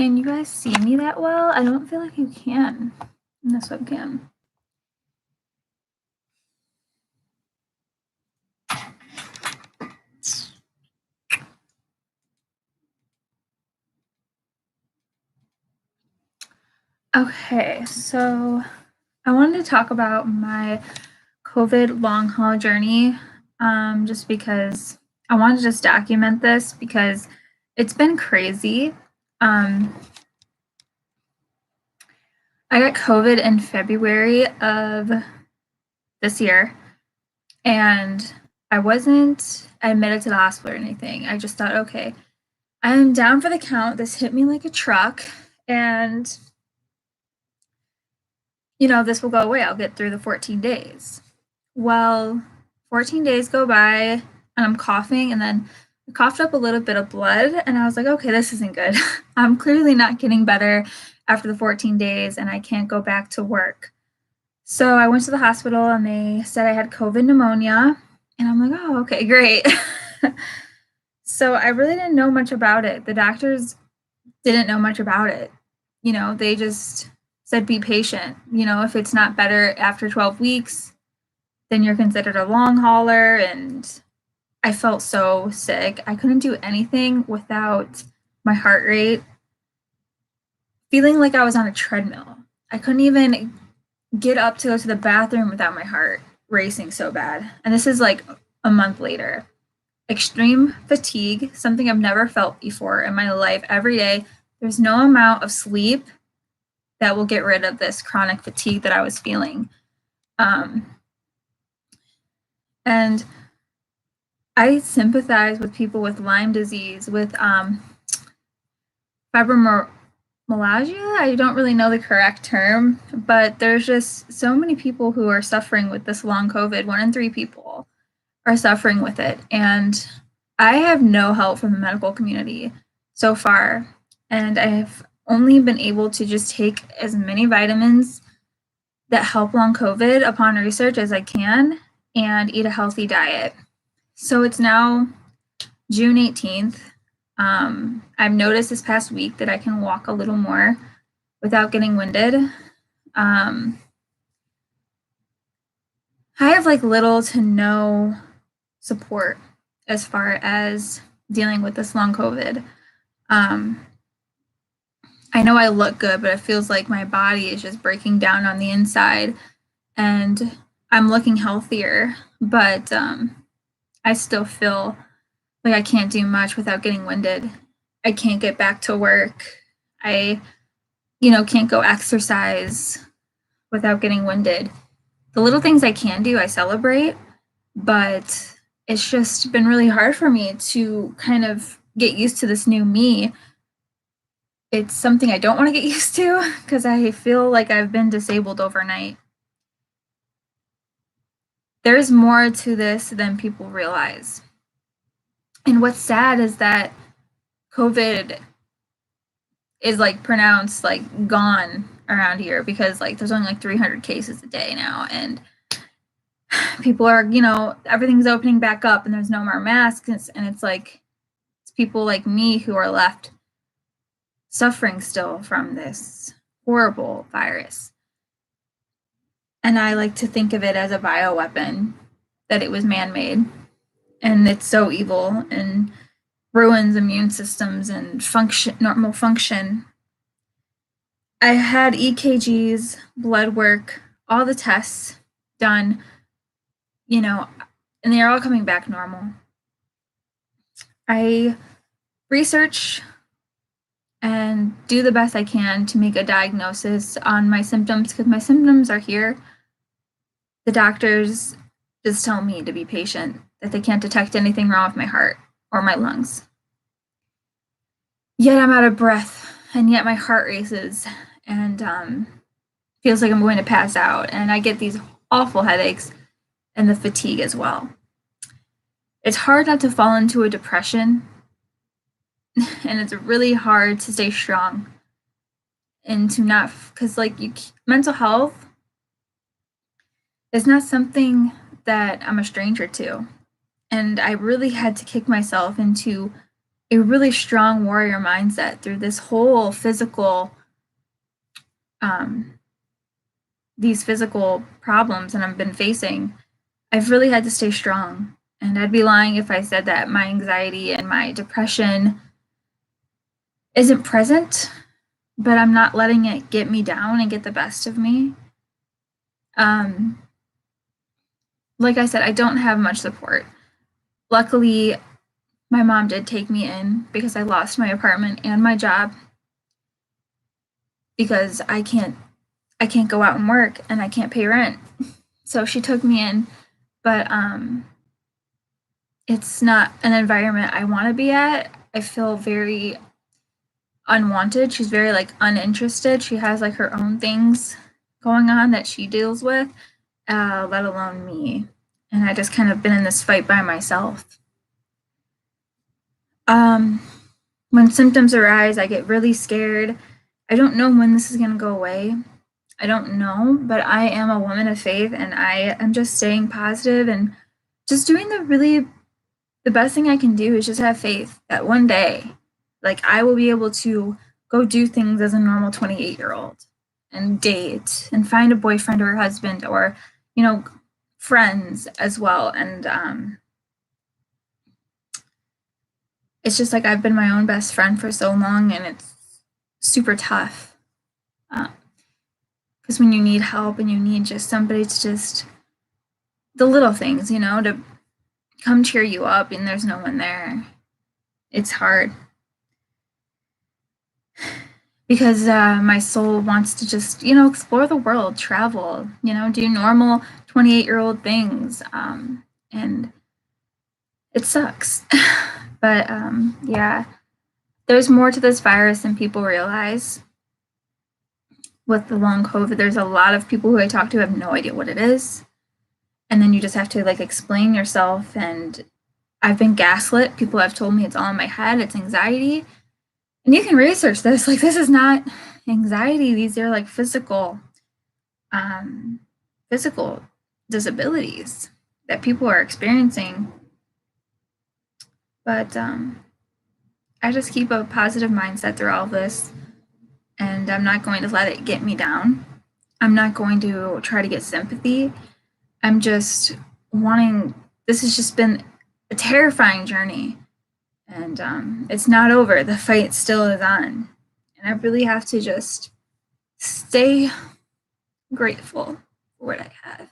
Can you guys see me that well? I don't feel like you can in this webcam. Okay, so I wanted to talk about my COVID long haul journey, just because I wanted to just document this because it's been crazy. I got COVID in February of this year, and I wasn't admitted to the hospital or anything. I just thought, okay, I'm down for the count. This hit me like a truck, and this will go away. I'll get through the 14 days. Well, 14 days go by and I'm coughing, and then I coughed up a little bit of blood, and I was like, okay, this isn't good. I'm clearly not getting better after the 14 days, and I can't go back to work. So I went to the hospital, and they said I had COVID pneumonia, and I'm like, oh, okay, great. So I really didn't know much about it. The doctors didn't know much about it. They just said, be patient. If it's not better after 12 weeks, then you're considered a long hauler. And I felt so sick. I couldn't do anything without my heart rate feeling like I was on a treadmill. I couldn't even get up to go to the bathroom without my heart racing so bad. And this is like a month later. Extreme fatigue, something I've never felt before in my life. Every day, there's no amount of sleep that will get rid of this chronic fatigue that I was feeling. And I sympathize with people with Lyme disease, with fibromyalgia. I don't really know the correct term, but there's just so many people who are suffering with this long COVID. 1 in 3 people are suffering with it. And I have no help from the medical community so far. And I've only been able to just take as many vitamins that help long COVID upon research as I can and eat a healthy diet. So it's now June 18th. I've noticed this past week that I can walk a little more without getting winded. I have like little to no support as far as dealing with this long COVID. I know I look good, but it feels like my body is just breaking down on the inside, and I'm looking healthier, but I still feel like I can't do much without getting winded. I can't get back to work. I, can't go exercise without getting winded. The little things I can do, I celebrate, but it's just been really hard for me to kind of get used to this new me. It's something I don't want to get used to because I feel like I've been disabled overnight. There's more to this than people realize. And what's sad is that COVID is like pronounced like gone around here because like there's only like 300 cases a day now, and people are, everything's opening back up and there's no more masks, and it's like it's people like me who are left suffering still from this horrible virus. And I like to think of it as a bioweapon, that it was man-made, and it's so evil and ruins immune systems and normal function. I had EKGs, blood work, all the tests done, and they're all coming back normal. I research and do the best I can to make a diagnosis on my symptoms, because my symptoms are here. The doctors just tell me to be patient, that they can't detect anything wrong with my heart or my lungs. Yet I'm out of breath, and yet my heart races, and feels like I'm going to pass out, and I get these awful headaches and the fatigue as well. It's hard not to fall into a depression, and it's really hard to stay strong and to not, because like mental health is not something that I'm a stranger to. And I really had to kick myself into a really strong warrior mindset through this whole physical, these physical problems that I've been facing. I've really had to stay strong. And I'd be lying if I said that my anxiety and my depression isn't present, but I'm not letting it get me down and get the best of me. Like I said, I don't have much support. Luckily, my mom did take me in because I lost my apartment and my job because I can't go out and work and I can't pay rent. So she took me in, but it's not an environment I want to be at. I feel very unwanted. She's very like uninterested. She has like her own things going on that she deals with, let alone me. And I just kind of been in this fight by myself. When symptoms arise, I get really scared. I don't know when this is going to go away. I don't know, but I am a woman of faith and I am just staying positive and just doing the best thing I can do is just have faith that one day, like I will be able to go do things as a normal 28-year-old and date and find a boyfriend or a husband or, friends as well. And it's just like I've been my own best friend for so long and it's super tough. Because when you need help and you need just somebody to just the little things, to come cheer you up and there's no one there, it's hard. Because my soul wants to just, explore the world, travel, do normal 28-year-old things. And it sucks. But yeah, there's more to this virus than people realize. With the long COVID, there's a lot of people who I talk to have no idea what it is. And then you just have to explain yourself. And I've been gaslit. People have told me it's all in my head. It's anxiety. And you can research this. This is not anxiety. These are physical disabilities that people are experiencing. But I just keep a positive mindset through all of this. And I'm not going to let it get me down. I'm not going to try to get sympathy. I'm just this has just been a terrifying journey. And it's not over. The fight still is on. And I really have to just stay grateful for what I have.